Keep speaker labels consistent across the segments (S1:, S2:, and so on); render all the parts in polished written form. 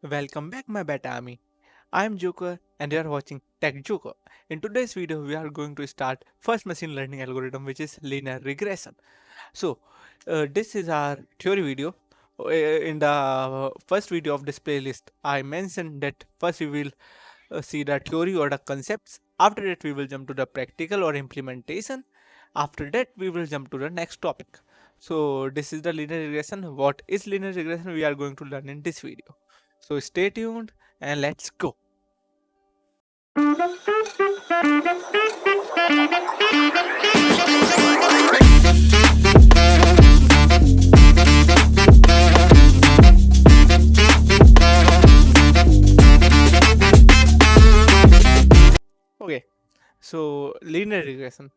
S1: Welcome back my beta army. I am Joker and you are watching Tech Joker. In today's video we are going to start first machine learning algorithm which is linear regression. So this is our theory video. In the first video of this playlist I mentioned that first we will see the theory or the concepts. After that we will jump to the practical or implementation. After that we will jump to the next topic. So this is the linear regression. What is linear regression we are going to learn in this video. So stay tuned and let's go. Okay, so linear regression.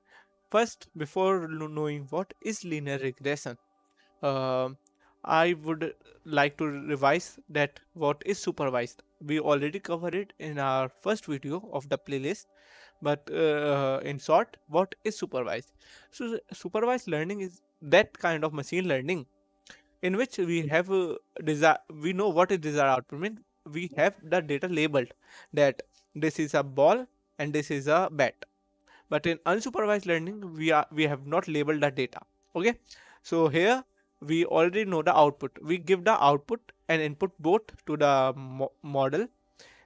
S1: First, before knowing what is linear regression, uh, I would like to revise that what is supervised. We already covered it in our first video of the playlist, but in short, what is supervised? So, supervised learning is that kind of machine learning in which we have we know what is desired output. Mean we have the data labeled that this is a ball and this is a bat, but in unsupervised learning we have not labeled the data. Okay, so here we already know the output. We give the output and input both to the model,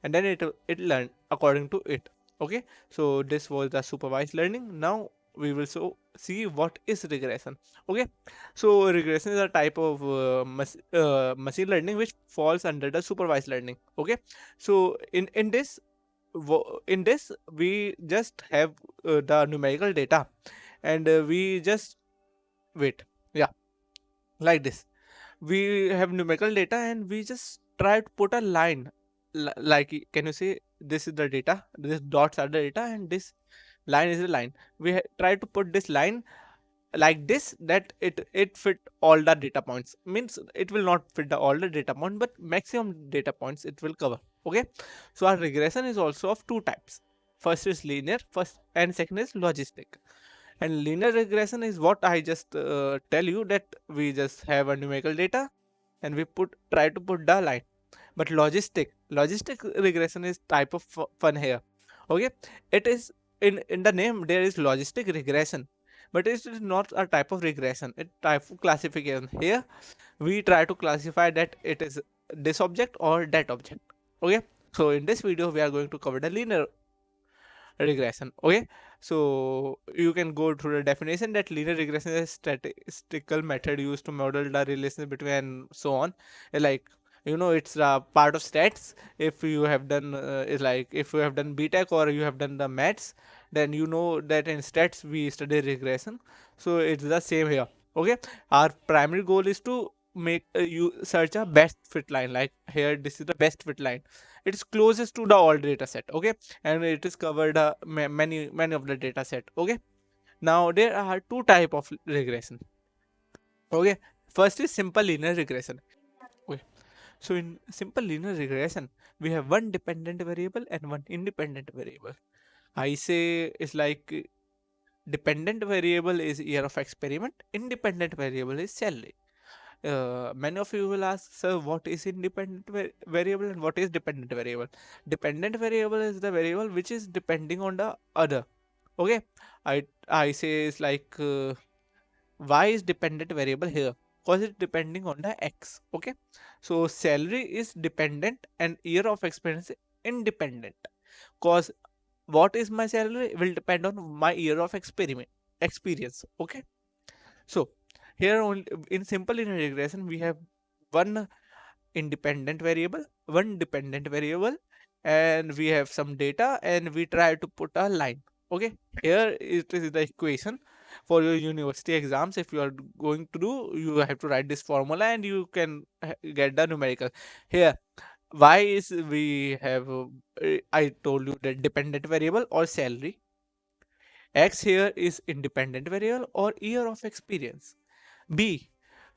S1: and then it learn according to it. Okay, so this was the supervised learning. Now we will see what is regression. Okay, so regression is a type of machine learning which falls under the supervised learning. Okay, so in this we just have the numerical data, and we just wait. Yeah, like this we have numerical data and we just try to put a line, like can you say this is the data, this dots are the data and this line is the line. We try to put this line like this that it fit all the data points. Means it will not fit all the data point, but maximum data points it will cover. Okay, so our regression is also of two types. First is linear, first and second is logistic. And linear regression is what I just tell you, that we just have a numerical data and we try to put the line. But logistic regression is type of fun here. Okay, it is in the name there is logistic regression, but it is not a type of regression. It type of classification. Here we try to classify that it is this object or that object. Okay, so in this video we are going to cover the linear regression. Okay, so you can go through the definition that linear regression is a statistical method used to model the relation between and so on. Like it's a part of stats. If you have done is like if you have done btech or you have done the maths, then you know that in stats we study regression. So it's the same here. Okay, our primary goal is to make you search a best fit line. Like here this is the best fit line. It's closest to the all data set. Okay, and it is covered many of the data set. Okay, now there are two type of regression. Okay, first is simple linear regression. Okay, so in simple linear regression we have one dependent variable and one independent variable. I say it's like dependent variable is year of experiment, independent variable is salary. Many of you will ask, sir, what is independent variable and what is dependent variable? Dependent variable is the variable which is depending on the other. Okay, I say it's like y is dependent variable here because it's depending on the x. Okay, so salary is dependent and year of experience is independent because what is my salary will depend on my year of experience. Okay, so here only in simple linear regression we have one independent variable, one dependent variable, and we have some data and we try to put a line. Okay, here it is the equation for your university exams. If you are going to do, you have to write this formula and you can get the numerical. Here why is we have I told you that dependent variable or salary. X here is independent variable or year of experience. B,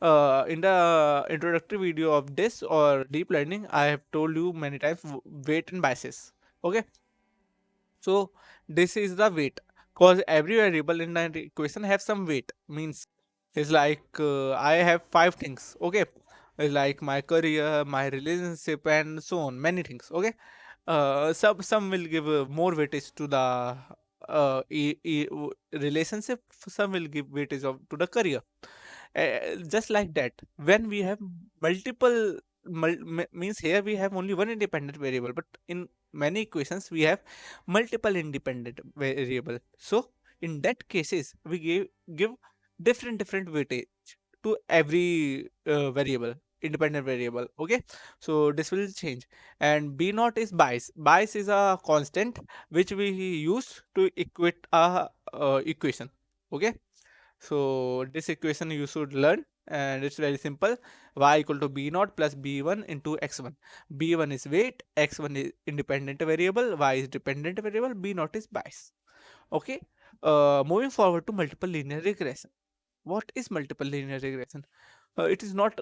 S1: in the introductory video of this or deep learning, I have told you many times weight and biases. Okay, so this is the weight because every variable in the equation have some weight. Means it's like I have five things. Okay, like my career, my relationship, and so on, many things. Okay, some will give more weightage to the relationship, some will give weightage to the career. Just like that, when we have multiple means here we have only one independent variable, but in many equations we have multiple independent variable. So in that cases we give different weightage to every variable, independent variable. Okay, so this will change. And b naught is bias. Bias is a constant which we use to equate a equation. Okay, so this equation you should learn, and it's very simple. Y equal to b naught plus b1 into x1. B1 is weight, x1 is independent variable, y is dependent variable, b naught is bias. Okay, moving forward to multiple linear regression. What is multiple linear regression? It is not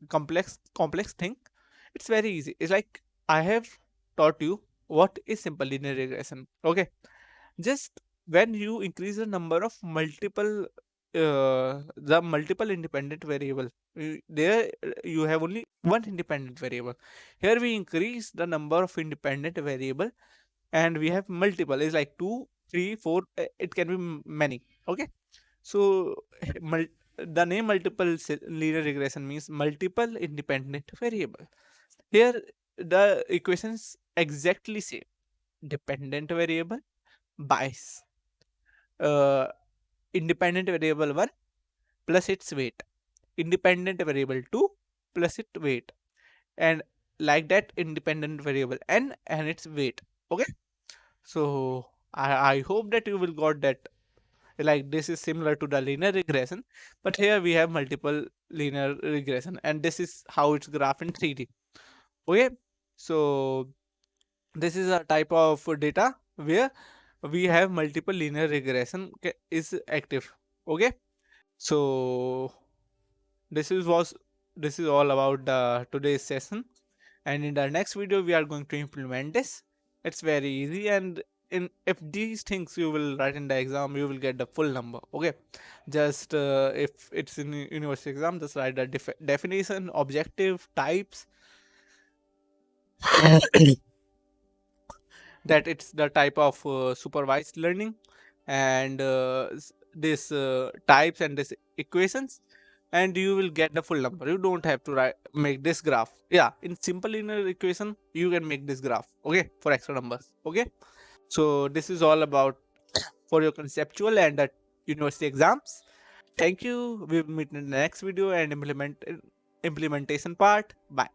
S1: complex thing. It's very easy. It's like I have taught you what is simple linear regression. Okay, just when you increase the number of the multiple independent variable, there you have only one independent variable. Here we increase the number of independent variable, and we have multiple. It's like 2, 3, 4. It can be many. Okay, so the name multiple linear regression means multiple independent variable. Here the equations exactly say dependent variable bias, uh, independent variable 1 plus its weight, independent variable 2 plus its weight, and like that independent variable n and its weight. Okay, so I hope that you will got that. Like this is similar to the linear regression, but here we have multiple linear regression, and this is how it's graph in 3D. Okay, so this is a type of data where we have multiple linear regression is active. Okay, so this is was this is all about the today's session, and in the next video we are going to implement this. It's very easy, and in if these things you will write in the exam, you will get the full number. Okay, just if it's in university exam, just write the definition, objective, types, that it's the type of supervised learning, and this types and this equations, and you will get the full number. You don't have to make this graph. Yeah, in simple linear equation you can make this graph. Okay, for extra numbers. Okay, so this is all about for your conceptual and university exams. Thank you. We will meet in the next video and implementation part. Bye.